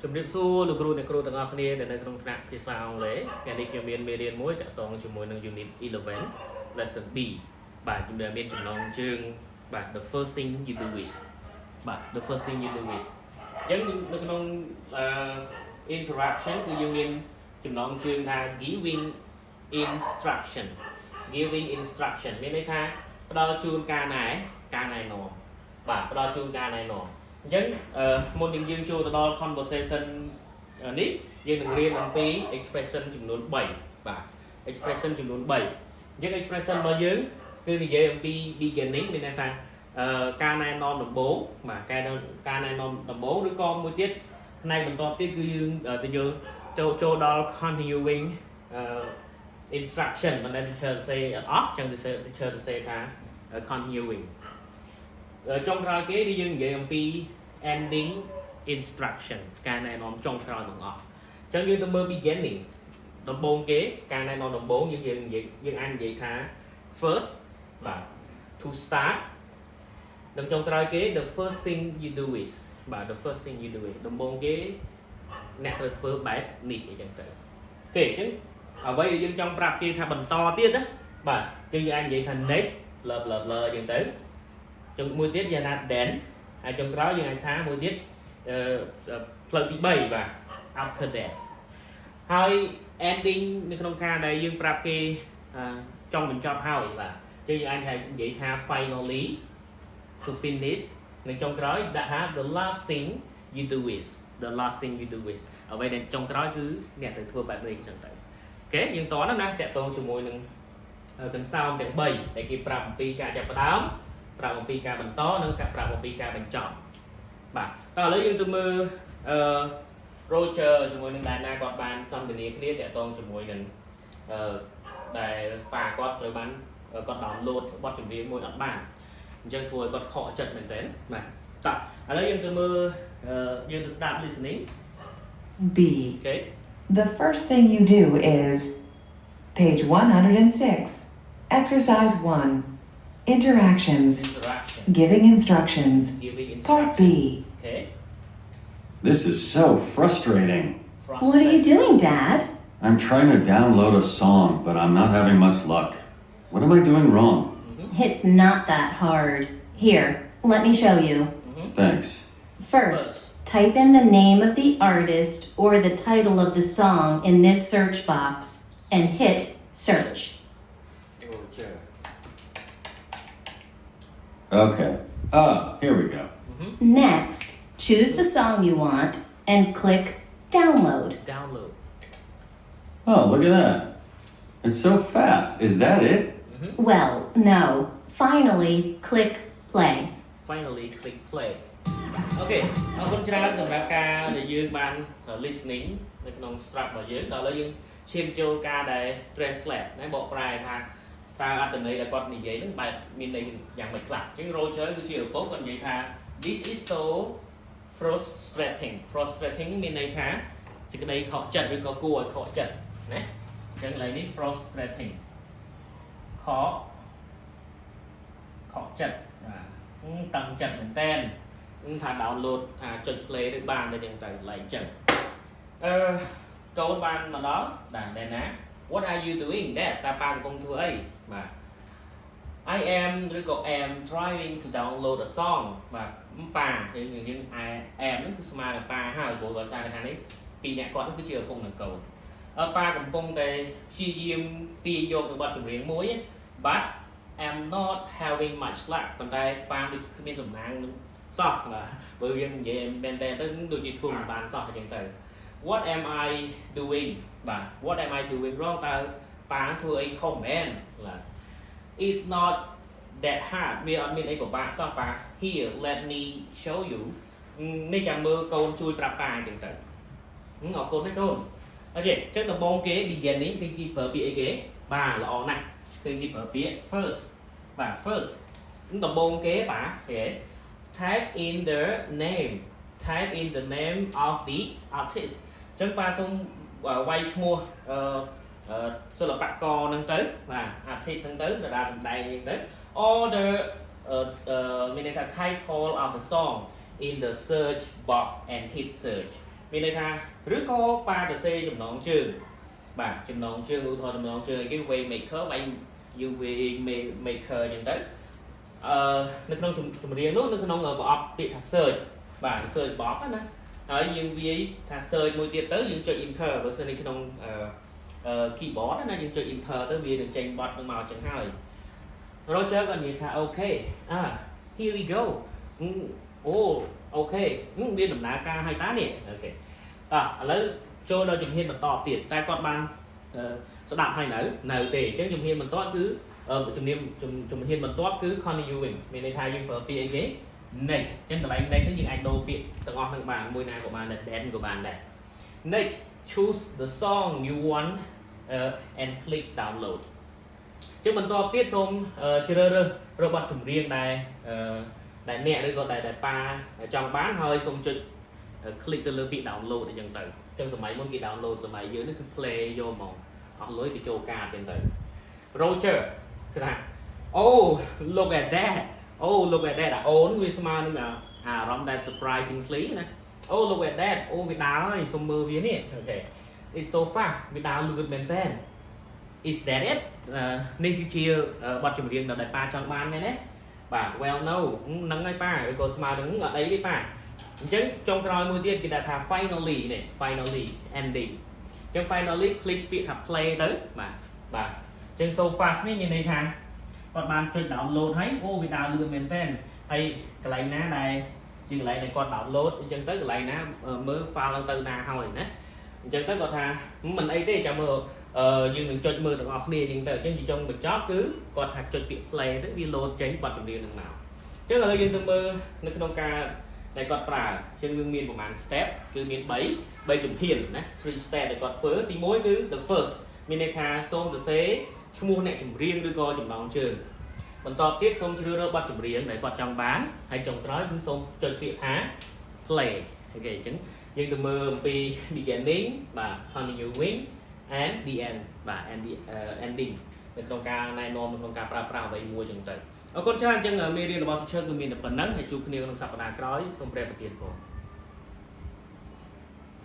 ជំរាបសួរលោកគ្រូអ្នកគ្រូទាំងអស់គ្នាដែលនៅក្នុងថ្នាក់ភាសាអង់គ្លេសថ្ងៃនេះខ្ញុំមានមេរៀនមួយតាក់ទងជាមួយនឹង Unit 11 Lesson B បាទជំរាបមានចំណងជើងបាទ The first thing you do is បាទ The first thing you do is អញ្ចឹងនៅក្នុង interaction គឺយើងមានចំណងជើងថា giving instruction មានន័យថាផ្ដល់ជូនការណែនាំបាទផ្ដល់ជូនការណែនាំអញ្ចឹងមុននឹងយើងចូលទៅដល់ conversation នេះយើងនឹងរៀនអំពី expression ចំនួន3បាទ expression ចំនួន3អញ្ចឹង expression របស់យើងគឺនិយាយអំពី beginning មានន័យថាការណែនាំដំបូងបាទការណែនាំដំបូងឬក៏មួយទៀតផ្នែកបន្តទៀតគឺយើងចូលដល់ continuing instruction មិនដែល teacher ទៅ say អត់អញ្ចឹង teacher ទៅ say ថា continuing ចុងក្រោយគេគឺយើងនិយាយអំពី ending instruction ការណែនាំចុងក្រោយទាំងអស់អញ្ចឹងយើងទៅមើល beginning ដំបូងគេការណែនាំដំបូងយើងអាចនិយាយថា first បាទ to start និងចុងក្រោយគេ the first thing you do is បាទ the first thing you do is ដំបូងគេអ្នកត្រូវធ្វើបែបនេះអញ្ចឹងទៅគេអញ្ចឹងអ្វីដែលយើងចង់ប្រាប់គេថាបន្តទៀតណាបាទយើងអាចនិយាយថា next blah blah blah អញ្ចឹងទៅចុងមួយទៀតយ៉ាងណា then ហើយចុងក្រោយយើងអាចថាមួយទៀតផ្លូវទី3បាទ after that ហើយ ending នៅក្នុងការដែលយើងប្រាប់គេចង់បញ្ចប់ហើយបាទចឹងយើងអាចនិយាយថា finally to finish នៅចុងក្រោយដាក់ថា the last thing you do is អ្វីដែលចុងក្រោយគឺអ្នកត្រូវធ្វើបែបនេះចឹងទៅអូខេយើងតោះណាតាក់ទងជាមួយនឹងទាំងសោមទាំង3ដែលគេប្រាប់អំពីការចាប់ផ្ដើមប្រាប់អំពីការបន្តនិងការប្រាប់អំពីការបញ្ចប់បាទតោះឥឡូវយើងទៅមើលRoger ជាមួយនឹង Diana គាត់បានសន្ទនាគ្នាតាក់ទងជាមួយនឹងដែលប៉ាគាត់ត្រូវបានគាត់ download បទចម្រៀងមួយអត់បានអញ្ចឹងធ្វើឲ្យគាត់ខកចិត្តមែនទែនបាទតោះឥឡូវយើងទៅមើលយើងទៅ start listening B. Okay. The first thing you do is page 106. Exercise 1. Interactions. Giving instructions. Part B. Okay. This is so frustrating. What are you doing, Dad? I'm trying to download a song, but I'm not having much luck. What am I doing wrong? It's not that hard. Here, let me show you. Thanks. First, type in the name of the artist or the title of the song in this search box and hit search. Roger. Okay. Here we go. Next, choose the song you want and click download. Download. Oh, look at that. It's so fast. Is that it? Well, no. Finally, click play. Finally click play អូខេអរគុណច្រើនសម្រាប់ការដែលយើងបាន listening នៅក្នុង struct របស់យើងដល់ឥឡូវយើងឈានចូលការដែល translate ណាបកប្រែថាតើអត្ថន័យដែលគាត់និយាយហ្នឹងបែបមានន័យយ៉ាងម៉េចខ្លះអញ្ចឹង Roger គឺជាឪពុកគាត់និយាយថា this is so frustrating មានន័យថាសេចក្តីខកចិត្តឬក៏គួរឲ្យខកចិត្តណាអញ្ចឹងឡើយនេះ frustrating ខកចិត្តបាទតឹងចិត្តមែនតើថា download ថាចុច play ទៅបានទៅចឹងទៅឡើងចឹងកូនបានមកដល់ដែរណា What are you doing Dad តើប៉ាកំពុងធ្វើអីបាទ I am ឬក៏ am trying to download a song បាទប៉ាយើងam ហ្នឹងគឺស្មើនឹងប៉ាហើយព្រោះដោយសារថានេះពីរអ្នកគាត់គឺជាឪពុកនិងកូនប៉ាកំពុងតែព្យាយាមទាញយកបទចម្រៀងមួយ but am not having much luck ប៉ុន្តែប៉ាដូចគ្មានសំណាងសោះបាទបើយើងនិយាយមែនតើទៅដូចជាធ្វើមិនបានសោះអញ្ចឹងទៅ What am I doing បាទ What am I doing wrong តើប៉ាធ្វើអីខុសមែនបាទ It's not that hard វាអត់មានអីពិបាកសោះប៉ា Here let me show you នេះចាំមើលកូនជួយប្រាប់ប៉ាអញ្ចឹងទៅអរគុណទេកូនអូខេអញ្ចឹងដំបូងគេ beginning គឺគេប្រើពាក្យអីគេបាទល្អណាស់គឺគេប្រើពាក្យ first បាទ first ដំបូងគេបាទគេ type in the name of the artist អញ្ចឹងប៉ាសូមវាយឈ្មោះសិល្បករហ្នឹងទៅបាទ artist ហ្នឹងទៅតារាសម្ដែងហ្នឹងទៅ or the មានន័យថា title of the song in the search box and hit search មានន័យថាឬក៏ប៉ាទៅសេចំណងជើងបាទចំណងជើងឧទាហរណ៍ចំណងជើងគេ way maker វាយ UV maker អញ្ចឹងទៅនៅក្នុងចម្រៀងនោះនៅក្នុងប្រអប់ពាក្យថា search បាទ search box ណាហើយយើងវាយថា search មួយទៀតទៅយើងចុច enter បើសិននៅក្នុងkeyboard ណាយើងចុច enter ទៅវានឹងចេញបទនឹងមកអញ្ចឹងហើយ Roger ក៏និយាយថា okay here we go អូ okay មានដំណើរការហើយតានេះអូខេតោះឥឡូវចូលដល់ជំហានបន្តទៀតតែគាត់បានស្ដាប់ហើយនៅទេអញ្ចឹងជំហានបន្ទាប់គឺជំហានបន្ទាប់គឺ continuing មានន័យថាយើងប្រើពាក្យអីគេ next អញ្ចឹងកន្លែង next នេះយើងអាចដូរពាក្យទាំងអស់ហ្នឹងបានមួយណាក៏បានដែរ then ក៏បានដែរ next choose the song you want and click download អញ្ចឹងបន្ទាប់ទៀតសូមជ្រើសរើសរបបចម្រៀងដែលអ្នកឬក៏ដែលប៉ាចង់បានហើយសូមចុច click ទៅលើពាក្យ download អញ្ចឹងទៅអញ្ចឹងសម័យមុនគេ download សម័យយើងនេះគឺ play យកមកអស់លុយទៅចូលការអញ្ចឹងទៅ Roger គឺថា oh look at that oh look at that អូនវាស្មើនឹងអារម្មណ៍ដែល surprisingly ណា oh look at that អូវាដើរហើយសូមមើលវានេះអូខេ it's so fast វាដើរលឿនមែនតើ is that it នេះគឺជាបទចម្រៀងដែលប៉ាចង់បានមែនទេបាទ well no ហ្នឹងហើយប៉ាឬក៏ស្មើនឹងអត់អីទេប៉ាអញ្ចឹងចុងក្រោយមួយទៀតគេដាក់ថា finally នេះ finally ending អញ្ចឹង finally click ពាក្យថា play ទៅបាទអញ្ចឹង so fast នេះមានន័យថាគាត់បានចុច download ហើយអូវាដើរលឿនមែនតើហើយកន្លែងណាដែលជាកន្លែងដែលគាត់ download អញ្ចឹងទៅកន្លែងណាមើល file ឡើងទៅណាហើយណាអញ្ចឹងទៅគាត់ថាមិនអីទេចាំមើលយើងនឹងចុចមើលទាំងអស់គ្នាអញ្ចឹងទៅអញ្ចឹងចុងបញ្ចប់គឺគាត់ថាចុចពាក្យ play ទៅវា load ចេញបទចម្រៀងនឹងមកអញ្ចឹងឥឡូវយើងទៅមើលនៅក្នុងការដែលគាត់ប្រើអញ្ចឹងយើងមានប្រហែល step គឺមាន3ជំហានណា3 step ដែលគាត់ធ្វើទី1គឺ the first មានន័យថាសូមសរសេរឈ្មោះអ្នកចម្រៀងឬក៏ចំណងជើងបន្តទៀតសូមជ្រើសរើសបទចម្រៀងដែលគាត់ចង់បានហើយចុងក្រោយគឺសូមចុចពាក្យថា play អូខេអញ្ចឹងយើងទៅមើលអំពី beginning បាទ continuing and the end បាទ and the ending នៅក្នុងការណែនាំក្នុងការប្រើប្រាស់អ្វីមួយអញ្ចឹងទៅអរគុណច្រើនអញ្ចឹងមេរៀនរបស់ teacher គឺមានតែប៉ុណ្្នឹងហើយជួបគ្នាក្នុងសប្តាហ៍ក្រោយសូមព្រះប្រទានពរ